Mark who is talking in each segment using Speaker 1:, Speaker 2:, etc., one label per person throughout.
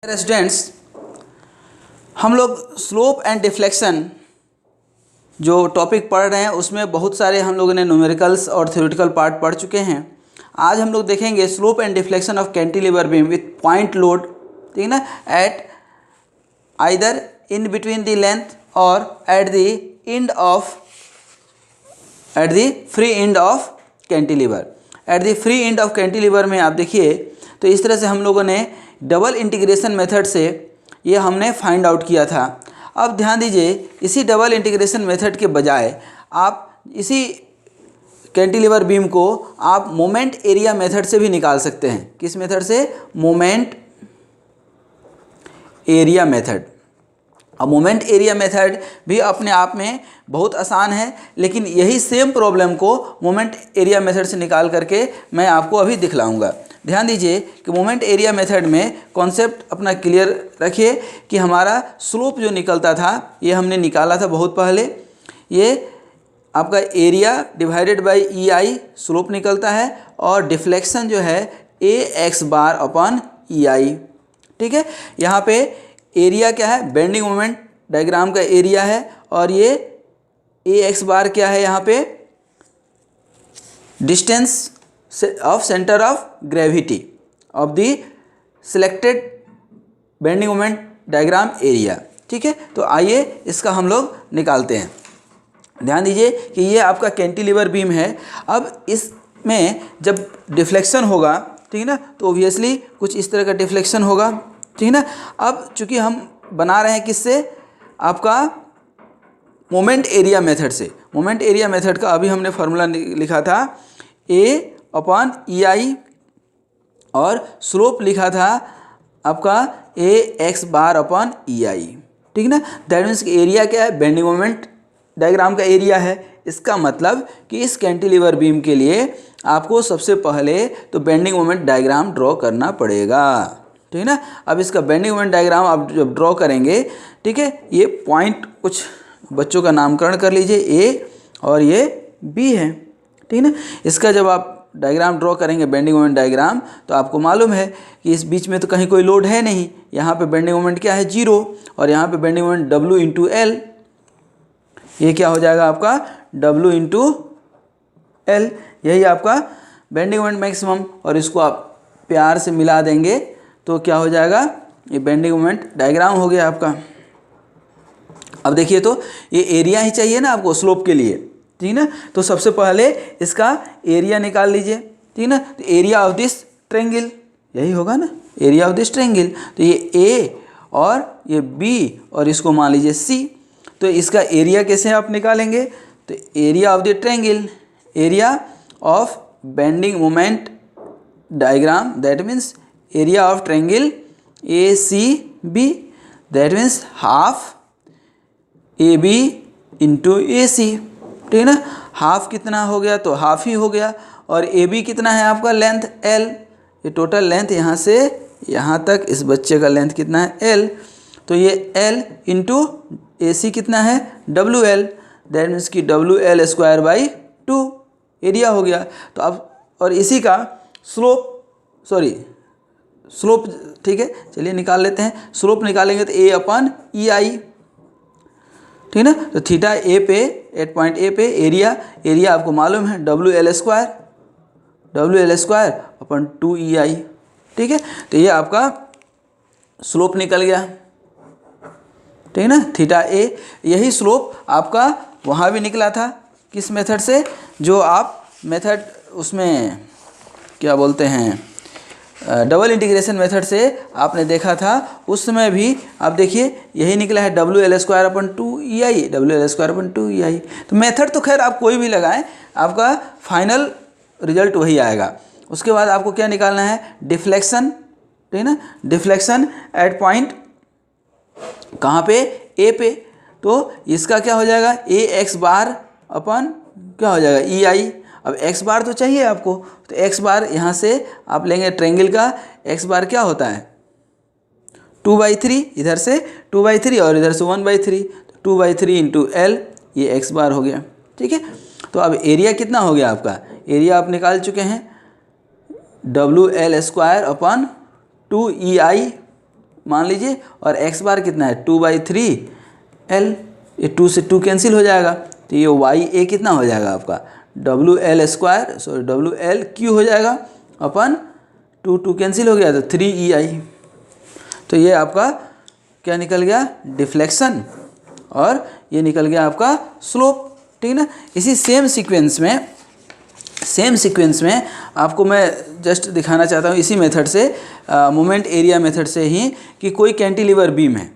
Speaker 1: Students, हम लोग slope and deflection जो टॉपिक पढ़ रहे हैं उसमें बहुत सारे हम लोगों ने न्यूमेरिकल्स और थ्योरेटिकल पार्ट पढ़ चुके हैं। आज हम लोग देखेंगे slope and deflection of cantilever beam with point load, ठीक है ना, at either in between the length और at the free end of cantilever. At the free end of cantilever में आप देखिए तो इस तरह से हम लोगों ने डबल इंटीग्रेशन मेथड से ये हमने फाइंड आउट किया था। अब ध्यान दीजिए, इसी डबल इंटीग्रेशन मेथड के बजाय आप इसी कैंटिलीवर बीम को आप मोमेंट एरिया मेथड से भी निकाल सकते हैं। किस मेथड से? Moment area method. अब मोमेंट एरिया मेथड भी अपने आप में बहुत आसान है, लेकिन यही सेम प्रॉब्लम को मोमेंट एरिया मेथड से निकाल करके मैं आपको अभी दिखलाऊंगा। ध्यान दीजिए कि मोमेंट एरिया मेथड में कॉन्सेप्ट अपना क्लियर रखिए कि हमारा स्लोप जो निकलता था ये हमने निकाला था बहुत पहले। ये आपका area divided by E I slope निकलता है और डिफ्लेक्शन जो है ए एक्स बार अपॉन ई आई। ठीक है, यहाँ पे एरिया क्या है? बेंडिंग मोमेंट डायग्राम का एरिया है और ये ए एक्स बार क्या है? यहाँ पे distance of centre of gravity of the selected bending moment diagram area. ठीक है, तो आइए इसका हम लोग निकालते हैं। ध्यान दीजिए कि ये आपका कैंटिलीवर बीम है। अब इसमें जब डिफ्लेक्शन होगा, ठीक है ना, तो ओब्वियसली कुछ इस तरह का डिफ्लेक्शन होगा, ठीक है ना। अब चूंकि हम बना रहे हैं किससे? आपका मोमेंट एरिया मेथड से। मोमेंट एरिया मेथड का अभी हमने फार्मूला लिखा था ए अपॉन ई आई और स्लोप लिखा था आपका ए एक्स बार अपॉन ई आई। ठीक है ना, दैट मीन्स एरिया क्या है? बेंडिंग मोमेंट डायग्राम का एरिया है। इसका मतलब कि इस कैंटिलीवर बीम के लिए आपको सबसे पहले तो बेंडिंग मोमेंट डायग्राम ड्रॉ करना पड़ेगा, ठीक है ना। अब इसका बेंडिंग मोमेंट डायग्राम आप जब ड्रॉ करेंगे, ठीक है, ये पॉइंट कुछ बच्चों का नामकरण कर लीजिए, ए और ये बी है, ठीक है ना। इसका जब आप डायग्राम ड्रॉ करेंगे बेंडिंग मोमेंट डायग्राम, तो आपको मालूम है कि इस बीच में तो कहीं कोई लोड है नहीं। यहाँ पे बेंडिंग मोमेंट क्या है? 0। और यहाँ पे bending moment W into L, ये क्या हो जाएगा आपका? W इंटू एल, यही आपका बेंडिंग मोमेंट मैक्सिमम। और इसको आप प्यार से मिला देंगे तो क्या हो जाएगा? ये बेंडिंग मोमेंट डायग्राम हो गया आपका। अब देखिए तो ये एरिया ही चाहिए ना आपको स्लोप के लिए, ठीक है ना। तो सबसे पहले इसका एरिया निकाल लीजिए, ठीक है ना। तो एरिया ऑफ दिस ट्रायंगल यही होगा ना, एरिया ऑफ दिस ट्रायंगल। तो ये ए और ये बी और इसको मान लीजिए सी। तो इसका एरिया कैसे आप निकालेंगे? तो area of the triangle, area of bending moment diagram, that means area of triangle A C B, that means half A B into A C, ठीक है ना। हाफ कितना हो गया? तो हाफ ही हो गया। और ए बी कितना है आपका? Length L. ये टोटल लेंथ यहाँ से यहाँ तक इस बच्चे का लेंथ कितना है? एल। तो ये एल इंटू ए सी कितना है? डब्ल्यू एल, दैट मीन्स कि W L square by 2 area हो गया। तो अब और इसी का स्लोप, ठीक है, चलिए निकाल लेते हैं। स्लोप निकालेंगे तो ए अपन ई आई, ठीक है ना। तो थीटा ए पे, एट पॉइंट ए पे एरिया आपको मालूम है डब्ल्यू एल स्क्वायर अपन 2 ई आई, ठीक है। तो ये आपका स्लोप निकल गया, ठीक है ना, थीटा ए। यही स्लोप आपका वहाँ भी निकला था। किस मेथड से? जो आप मेथड उसमें क्या बोलते हैं, डबल इंटीग्रेशन मेथड से आपने देखा था, उस समय भी आप देखिए यही निकला है डब्ल्यू एल स्क्वायर अपन 2 ई आई, डब्ल्यू एल स्क्वायर अपन 2 ई आई। तो मेथड तो खैर आप कोई भी लगाएं, आपका फाइनल रिजल्ट वही आएगा। उसके बाद आपको क्या निकालना है? डिफ्लेक्शन, ठीक है ना। डिफ्लेक्शन एट पॉइंट कहाँ पे? ए पे। तो इसका क्या हो जाएगा? ए एक्स बार अपन क्या हो जाएगा? ई आई। अब x बार तो चाहिए आपको, तो x बार यहाँ से आप लेंगे ट्रायंगल का। x बार क्या होता है? 2/3, इधर से 2/3 और इधर से 1/3, तो 2/3 इंटू एल, ये x बार हो गया, ठीक है। तो अब एरिया कितना हो गया आपका? एरिया आप निकाल चुके हैं डब्ल्यू एल स्क्वायर अपन 2 ई आई मान लीजिए, और एक्स बार कितना है 2/3 L, ये 2 से 2 कैंसिल हो जाएगा, तो ये YA कितना हो जाएगा आपका WL² सॉरी WLQ हो जाएगा अपन 2 कैंसिल हो गया तो 3EI। तो ये आपका क्या निकल गया, डिफ्लेक्शन, और ये निकल गया आपका स्लोप, ठीक ना। इसी सेम सीक्वेंस में आपको मैं जस्ट दिखाना चाहता हूँ इसी मेथड से, मोमेंट एरिया मेथड से ही, कि कोई कैंटिलीवर बीम है,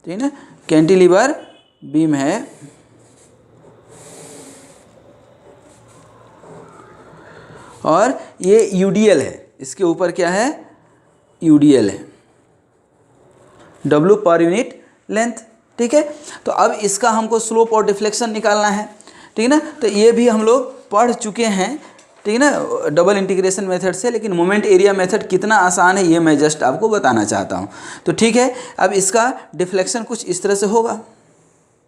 Speaker 1: ठीक ना, कैंटिलीवर बीम है और ये UDL है, इसके ऊपर क्या है, UDL है, W पर यूनिट लेंथ, ठीक है। तो अब इसका हमको स्लोप और डिफ्लेक्शन निकालना है, ठीक है ना। तो ये भी हम लोग पढ़ चुके हैं, ठीक है ना, डबल इंटीग्रेशन मेथड से, लेकिन मोमेंट एरिया मेथड कितना आसान है ये मैं जस्ट आपको बताना चाहता हूँ। तो ठीक है, अब इसका डिफ्लेक्शन कुछ इस तरह से होगा,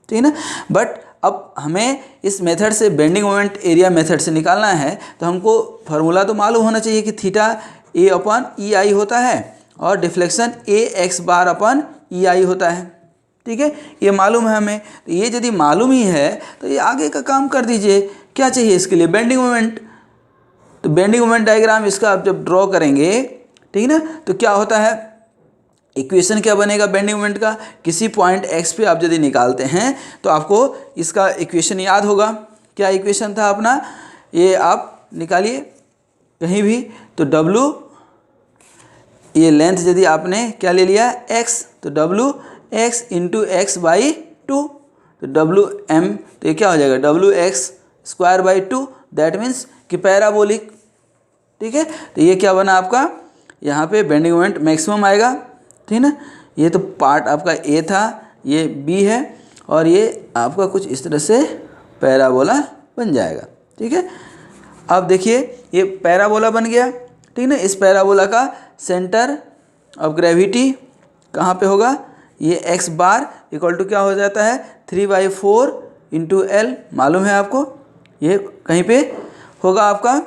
Speaker 1: ठीक है ना। बट अब हमें इस मेथड से, बेंडिंग मोमेंट एरिया मेथड से निकालना है, तो हमको फार्मूला तो मालूम होना चाहिए कि थीटा A/EI होता है और डिफ्लेक्शन AX बार अपन EI होता है, ठीक है, ये मालूम है हमें। तो ये यदि मालूम ही है तो ये आगे का काम कर दीजिए। क्या चाहिए इसके लिए, बेंडिंग मोमेंट। तो बेंडिंग मोमेंट डायग्राम इसका आप जब ड्रॉ करेंगे, ठीक ना, तो क्या होता है, इक्वेशन क्या बनेगा बेंडिंग मोमेंट का, किसी पॉइंट x पे आप यदि निकालते हैं तो आपको इसका इक्वेशन याद होगा। क्या इक्वेशन था अपना, ये आप निकालिए कहीं भी, तो W, ये लेंथ यदि आपने क्या ले लिया x, तो WX × x/2, तो WM, तो ये क्या हो जाएगा WX²/2, दैट मीन्स कि पैराबोलिक, ठीक है। तो ये क्या बना आपका, यहाँ पे बेंडिंग मोमेंट मैक्सिमम आएगा, ठीक है ना। ये तो पार्ट आपका A था, ये B है, और ये आपका कुछ इस तरह से पैराबोला बन जाएगा, ठीक है। अब देखिए ये पैराबोला बन गया, ठीक ना। इस पैराबोला का सेंटर ऑफ ग्रेविटी कहाँ पे होगा, ये x बार इक्वल टू क्या हो जाता है 3/4 × L, मालूम है आपको, ये कहीं पे होगा आपका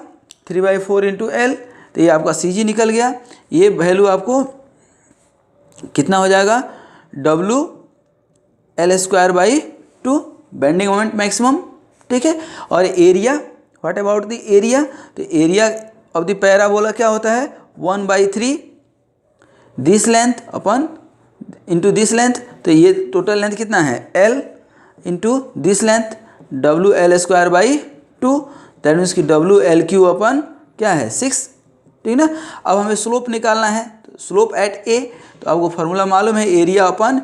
Speaker 1: 3/4 × L। तो ये आपका CG निकल गया, ये वैल्यू आपको कितना हो जाएगा WL²/2, बेंडिंग मोमेंट मैक्सिमम, ठीक है। और area, what about the area, तो एरिया ऑफ द पैराबोला क्या होता है 1/3 this length upon into this length, तो ये टोटल लेंथ कितना है L into this length WL²/2, that means कि WLQ अपन क्या है 6, ठीक ना। अब हमें स्लोप निकालना है, तो स्लोप एट A, तो आपको फार्मूला मालूम है एरिया अपन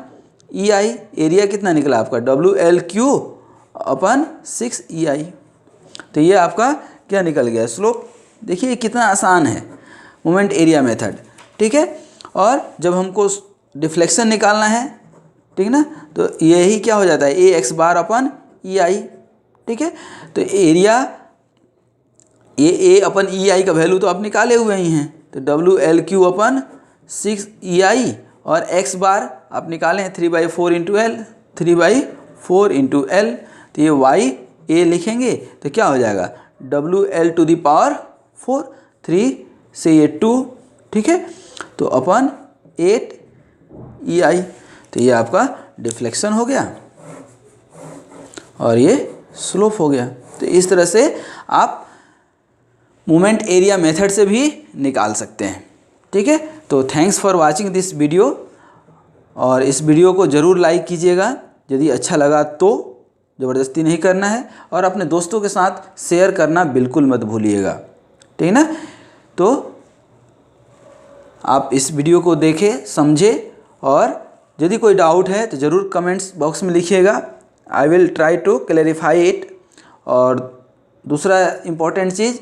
Speaker 1: EI, एरिया कितना निकला आपका WLQ/6EI। तो ये आपका क्या निकल गया स्लोप। देखिए ये कितना आसान है मोमेंट एरिया मेथड, ठीक है। और जब हमको डिफ्लेक्शन निकालना है, ठीक ना, तो यही क्या हो जाता है AX बार EI, ठीक है। तो एरिया A/EI का वैल्यू तो आप निकाले हुए ही हैं, तो WLQ/6EI, और x बार आप निकालें 3/4 × L, 3/4 × L, तो ये YA लिखेंगे तो क्या हो जाएगा WL⁴, 3 से ये 2, ठीक है, तो अपन 8EI। तो ये आपका डिफ्लेक्शन हो गया और ये स्लोप हो गया। तो इस तरह से आप मोमेंट एरिया मेथड से भी निकाल सकते हैं, ठीक है। तो thanks for watching this video, और इस वीडियो को ज़रूर लाइक कीजिएगा, यदि अच्छा लगा तो, ज़बरदस्ती नहीं करना है, और अपने दोस्तों के साथ शेयर करना बिल्कुल मत भूलिएगा, ठीक है ना। तो आप इस वीडियो को देखें, समझें, और यदि कोई डाउट है तो ज़रूर कमेंट्स बॉक्स में लिखिएगा, I will try to clarify it. और दूसरा इम्पॉर्टेंट चीज़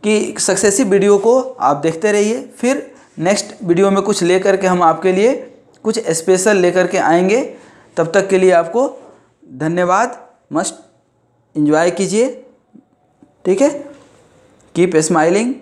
Speaker 1: कि सक्सेसिव वीडियो को आप देखते रहिए, फिर नेक्स्ट वीडियो में कुछ लेकर के हम आपके लिए कुछ स्पेशल लेकर के आएंगे। तब तक के लिए आपको धन्यवाद, मस्ट एंजॉय कीजिए, ठीक है, कीप स्माइलिंग।